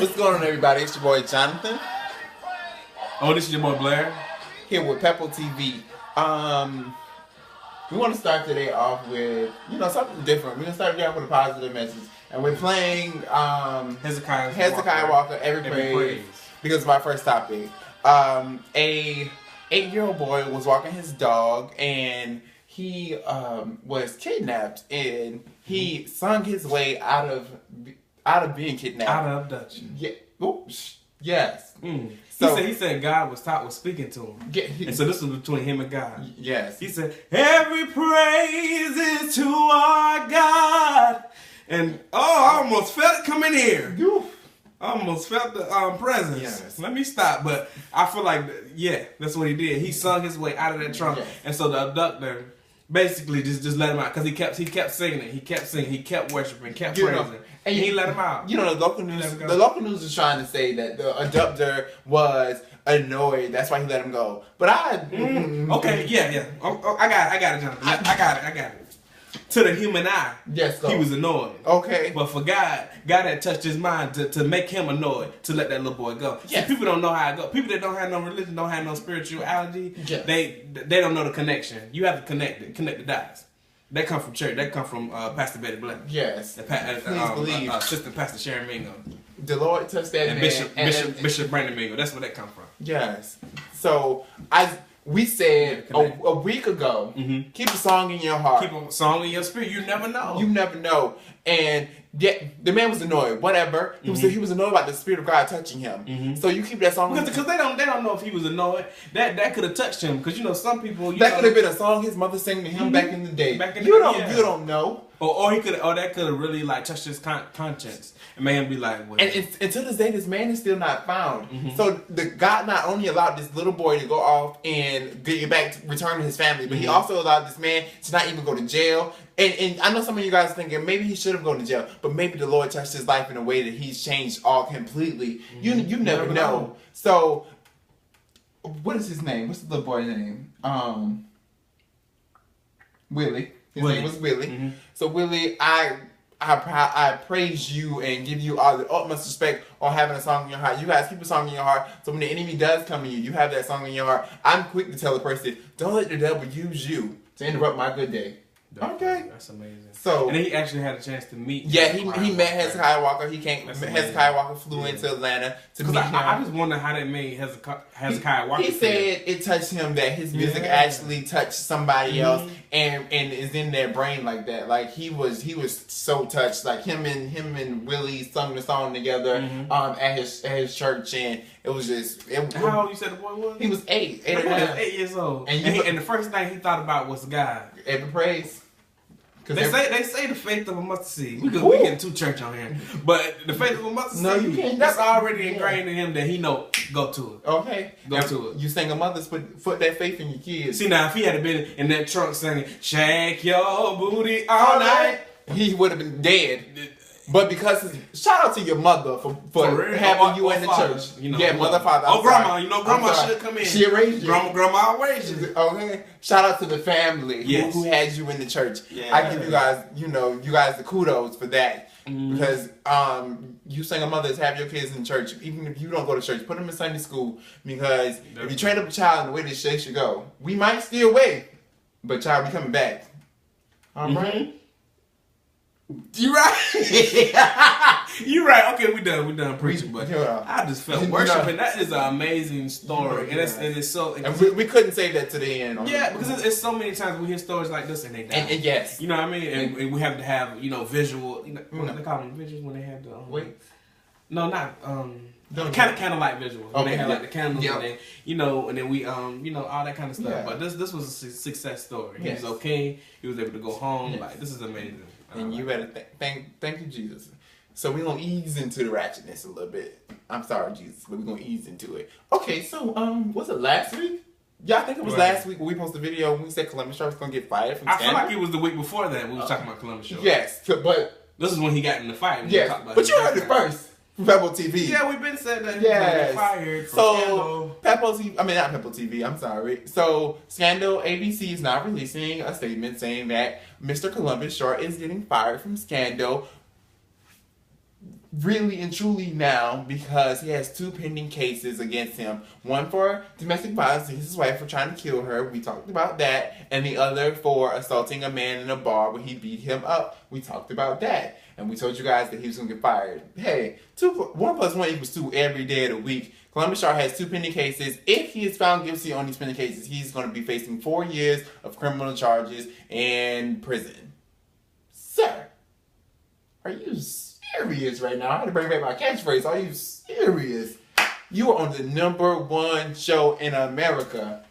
What's going on, everybody? It's your boy Jonathan. Oh, this is your boy Blair. Here with Peppo TV. We want to start today off with, something different. We're going to start today off with a positive message. And we're playing Hezekiah Walker, Every Praise, because of our first topic. A 8-year-old boy was walking his dog, and he was kidnapped, and he sung his way out of being kidnapped. Out of abduction. Yeah. Oops. Yes. So he said God was speaking to him. And so this was between him and God. Yes. He said, every praise is to our God. And I almost felt it coming here. I almost felt the presence. Yes. Let me stop. But I feel like, that's what he did. He sung his way out of that trunk. Yes. And so the abductor basically just let him out. Because he kept singing it. He kept singing. He kept worshiping. Kept praising. And he let him out. The local news is trying to say that the abductor was annoyed. That's why he let him go. But okay, yeah. I got it, Jonathan. I got it. To the human eye, he was annoyed. Okay. But for God had touched his mind to make him annoyed to let that little boy go. Yes. See, people don't know how it goes. People that don't have no religion, don't have no spirituality, they don't know the connection. You have to connect the dots. That come from church. That come from Pastor Betty Black. Yes. Please believe. Assistant Pastor Sharon Mingo. The Lord touched that and man. Bishop Brandon Mingo. That's where that come from. Yes. So we said a week ago, keep a song in your heart. Keep a song in your spirit. You never know. You never know. And the man was annoyed. Whatever. He was annoyed about the Spirit of God touching him. So you keep that song. Because they don't know if he was annoyed. That could have touched him. Because some people that could have been a song his mother sang to him back in the day. You don't know. Or that could have really touched his conscience and made him be like, well. And until this day, this man is still not found. So God not only allowed this little boy to go off and get back to return to his family, but he also allowed this man to not even go to jail. And I know some of you guys are thinking maybe he should have gone to jail, but maybe the Lord touched his life in a way that he's changed all completely. You never know. So, what is his name? What's the little boy's name? Willie. His name was Willie. So Willie, I praise you and give you all the utmost respect on having a song in your heart. You guys keep a song in your heart, so when the enemy does come to you, you have that song in your heart. I'm quick to tell the person, don't let the devil use you to interrupt my good day. Okay. That's amazing. So, and he actually had a chance to meet. Yeah, he met Hezekiah Walker. Hezekiah Walker flew into Atlanta to meet him. I just wonder how they made Hezekiah Walker. He said it touched him, that his music actually touched somebody else and is in their brain like that. Like he was so touched. Like him and Willie sung the song together at his church, and it was just. How old you said the boy was? He was 8 and a half. 8 years old. And the first thing he thought about was God. Every praise. They say the faith of a mustard seed. We getting too church on here, but the faith of a mustard seed, that's already ingrained in him that he know go to it. Okay, go to it. You saying a mother's put that faith in your kids. See now, if he had been in that trunk singing "Shake Your Booty All Night," he would have been dead. But because shout out to your mother for having you in the church. Mother, father. Grandma. Grandma should come in. She raised you. Grandma raised you. Okay. Shout out to the family who had you in the church. Yeah. I give you guys, you guys the kudos for that. Because you saying a mother is have your kids in church, even if you don't go to church, put them in Sunday school. Because if you train up a child in the way that they should go, we might steal away, but child be coming back. All right. You right. You right. Okay, we done preaching, but I just felt worshiping. That is an amazing story, and it's so. And we couldn't save that to the end. Because it's so many times we hear stories like this and they die. And yes, you know what I mean. And we have to have visual. What they call them visuals when they have the wait. No, not candlelight visuals. When they have like the candles and then and then we all that kind of stuff. Yeah. But this was a success story. He was okay. He was able to go home. Yes. Like this is amazing. And you better thank you, Jesus. So we're going to ease into the ratchetness a little bit. I'm sorry, Jesus, but we're going to ease into it. Okay, so, was it last week? Yeah, I think it was last week when we posted a video when we said Columbus Short was going to get fired from Scandal. I feel like it was the week before that we were talking about Columbus Short. Yes, but... This is when he got in the fight. Yes, but you heard it first. Peppo TV. Yeah, we've been saying that he was going to get fired from Scandal. Peppo TV, not Peppo TV, I'm sorry. So, Scandal ABC is now releasing a statement saying that Mr. Columbus Short is getting fired from Scandal. really and truly now because he has 2 pending cases against him. One for domestic violence against his wife for trying to kill her. We talked about that. And the other for assaulting a man in a bar where he beat him up. We talked about that. And we told you guys that he was going to get fired. Hey, 1 + 1 = 2 every day of the week. Columbus Short has 2 pending cases. If he is found guilty on these pending cases, he's going to be facing 4 years of criminal charges and prison. Sir, are you serious right now? I had to bring back my catchphrase. Are you serious? You are on the #1 show in America.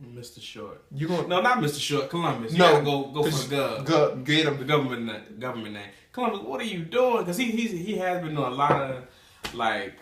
Mr. Short. No, not Mr. Short. Columbus. You gotta go for the get him. The government name. Columbus, what are you doing? Because he has been doing a lot of like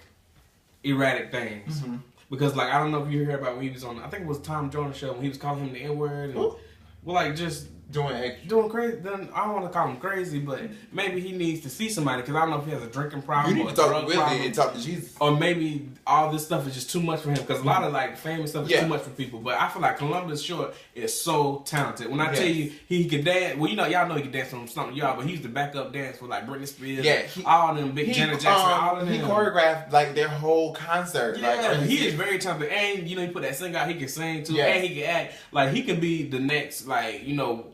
erratic things. Mm-hmm. Because like I don't know if you heard about when he was on. I think it was Tom Jones show when he was calling him the N-word. And, well, like just doing crazy. Then I don't want to call him crazy, but maybe he needs to see somebody because I don't know if he has a drinking problem. You need to talk to Willie and talk to Jesus. Or maybe all this stuff is just too much for him because a lot of like famous stuff is too much for people. But I feel like Columbus Short is so talented. When I tell you he can dance, well, y'all know he can dance on something y'all, but he used to back up dance for like Britney Spears, all them big Janet Jackson, all of them. He choreographed like their whole concert. Yeah, he is very talented, and he put that sing out. He can sing too, and he can act. Like he can be the next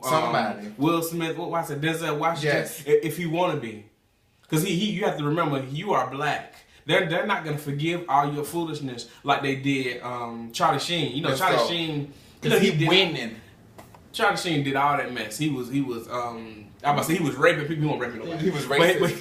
somebody. Will Smith, what I said, Denzel Washington, if he want to be. Because you have to remember, you are black. They're not going to forgive all your foolishness like they did Charlie Sheen. Charlie Sheen, because he winning. Charlie Sheen did all that mess. He was I'm about to say he was raping people. He wasn't raping nobody. He was racist. But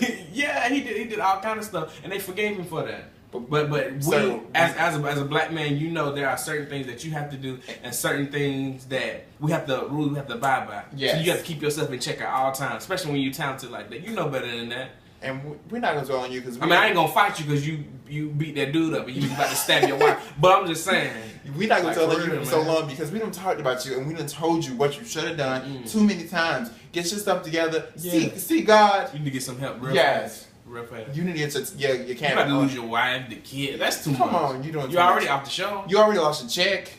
he did all kind of stuff, and they forgave him for that. But we, as a black man, there are certain things that you have to do and certain things that we have to abide by. Yes. So you have to keep yourself in check at all times, especially when you're talented like that. You know better than that. And we're not gonna dwell on you because I ain't gonna fight you because you beat that dude up and you was about to stab your wife. But I'm just saying we're not gonna tell you for so long because we done talked about you and we done told you what you should have done too many times. Get your stuff together. Yeah. See God. You need to get some help real fast. Real fast. You need to get your camera. You about to lose your wife, the kid. That's too much. Come on, you already off the show. You already lost your check.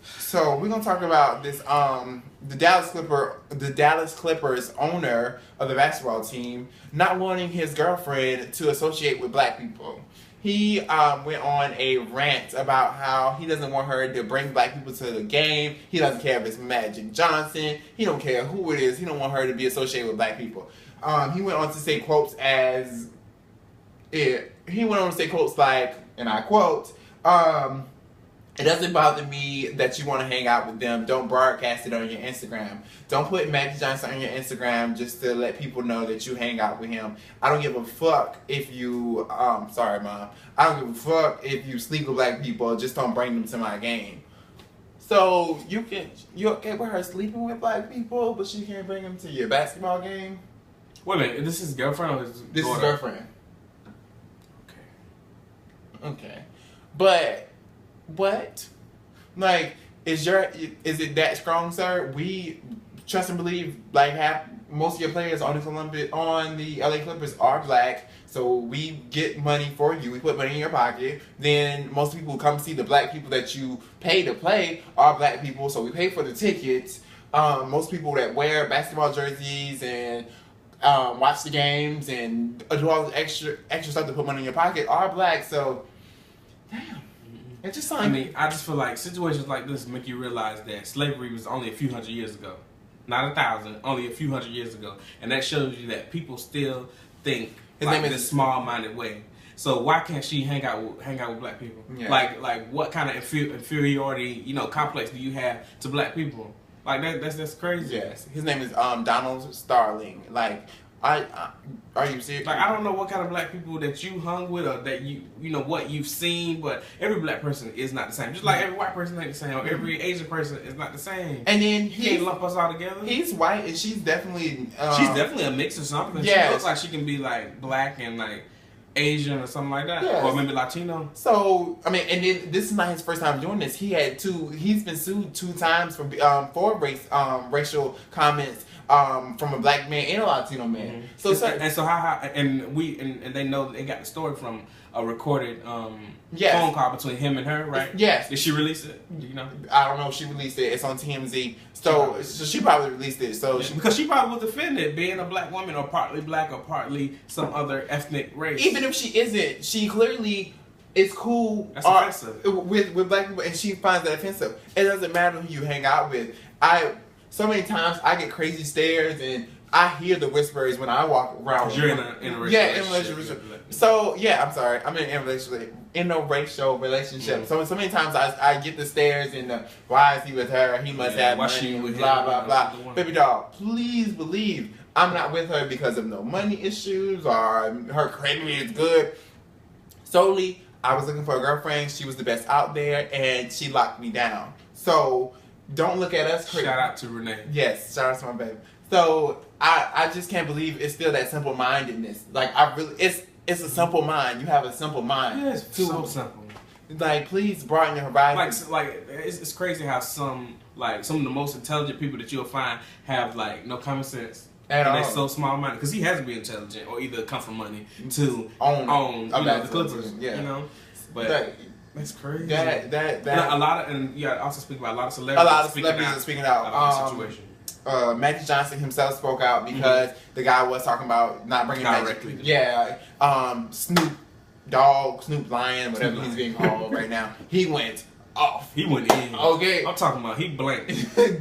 So we're gonna talk about this. The Dallas Clippers owner of the basketball team not wanting his girlfriend to associate with black people. He went on a rant about how he doesn't want her to bring black people to the game. He doesn't care if it's Magic Johnson. He don't care who it is. He don't want her to be associated with black people. He went on to say quotes like, and I quote, "It doesn't bother me that you want to hang out with them. Don't broadcast it on your Instagram. Don't put Magic Johnson on your Instagram just to let people know that you hang out with him. I don't give a fuck if you, sorry mom, I don't give a fuck if you sleep with black people. Just don't bring them to my game." So you're okay with her sleeping with black people, but she can't bring them to your basketball game? Wait a minute, this is his girlfriend or his daughter? This is girlfriend. Okay. But what? Like, is it that strong, sir? We trust and believe like most of your players on the LA Clippers are black, so we get money for you. We put money in your pocket. Then most people who come see the black people that you pay to play are black people, so we pay for the tickets. Most people that wear basketball jerseys and watch the games and do all the extra stuff to put money in your pocket are black. So, damn. It's just like, I just feel like situations like this make you realize that slavery was only a few hundred years ago. Not 1,000, only a few hundred years ago. And that shows you that people still think in this small-minded way. So why can't she hang out with black people? Yeah. Like what kind of inferiority, complex do you have to black people? Like that's crazy. Yes, his name is Donald Starling. Like, are you serious? Like, I don't know what kind of black people that you hung with or that what you've seen, but every black person is not the same. Just like every white person ain't the same, or every Asian person is not the same. And then he can't lump us all together. He's white, and she's definitely a mix or something. Yeah, she looks like she can be like black and like Asian or something like that, yes. Or maybe Latino. So and then this is not his first time doing this. He's been sued 2 times for racial comments from a black man and a Latino man. So and they know they got the story from a recorded phone call between him and her, right? Yes. Did she release it? Do you know? I don't know if she released it. It's on TMZ. So she probably released it. So because she probably was offended being a black woman or partly black or partly some other ethnic race. Even if she isn't, she clearly is cool with black people, and she finds that offensive. It doesn't matter who you hang out with. So many times I get crazy stares and I hear the whispers when I walk around. You're in a relationship. So I'm sorry. I'm in a interracial relationship. So many times I get the stares and the why is he with her? He must have money. Blah blah blah. Baby doll, please believe I'm not with her because of no money issues or her credit is good. Solely, I was looking for a girlfriend. She was the best out there, and she locked me down. So don't look at us crazy. Shout out to Renee. Yes, shout out to my baby. So I just can't believe it's still that simple mindedness. Like it's a simple mind. You have a simple mind. Yeah, it's so simple. Like, please broaden your horizons. Like it's crazy how some of the most intelligent people that you'll find have like no common sense. And they're so small minded because he has to be intelligent or either come from money to own the Clippers. Yeah. You know, but that's crazy. That a lot of also speak about a lot of celebrities. A lot of celebrities are speaking out about the situation. Magic Johnson himself spoke out because the guy was talking about not bringing directly. Snoop Lion, whatever he's being called right now. He went off. He went in. Okay. I'm talking about he blanked.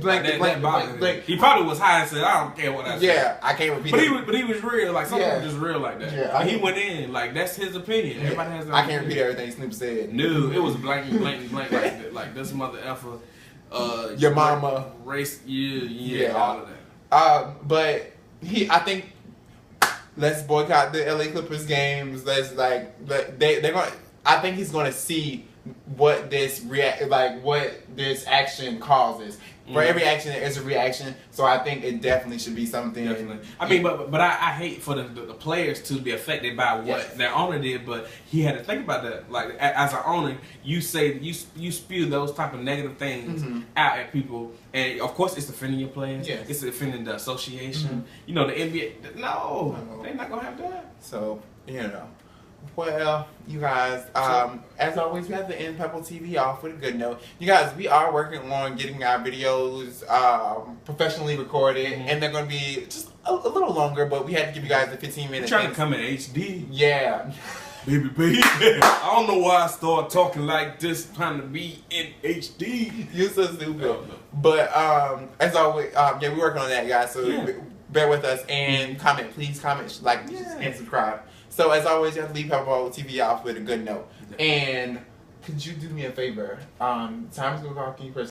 Blank. He probably was high and said, I don't care what I said. Yeah, I can't repeat it. But he was real. Like, some people just real like that. Yeah, he went in. Like, that's his opinion. Yeah. Everybody has their I can't repeat everything Snoop said. No, it was blank like this mother effer. Your mama. Race, all of that. But I think, let's boycott the LA Clippers games. They're going. I think he's going to see what this action causes. For every action, there is a reaction. So I think it definitely should be something. Definitely. I mean, but I hate for the players to be affected by what their owner did. But he had to think about that. Like, as an owner, you say you spew those type of negative things out at people, and of course it's offending your players. Yes. It's offending the association. You know, the NBA. No, they're not gonna have that. So Well, you guys, as always, we have to end Pebble TV off with a good note. You guys, we are working on getting our videos professionally recorded, and they're going to be just a little longer, but we had to give you guys the 15 minutes. We're trying to come in HD. Yeah. Baby. I don't know why I started talking like this, trying to be in HD. You're so stupid. But, as always, we're working on that, guys, so bear with us, and please comment, like, and subscribe. So, as always, you have to leave Pebble TV off with a good note. And could you do me a favor? Time's going to call. Can you press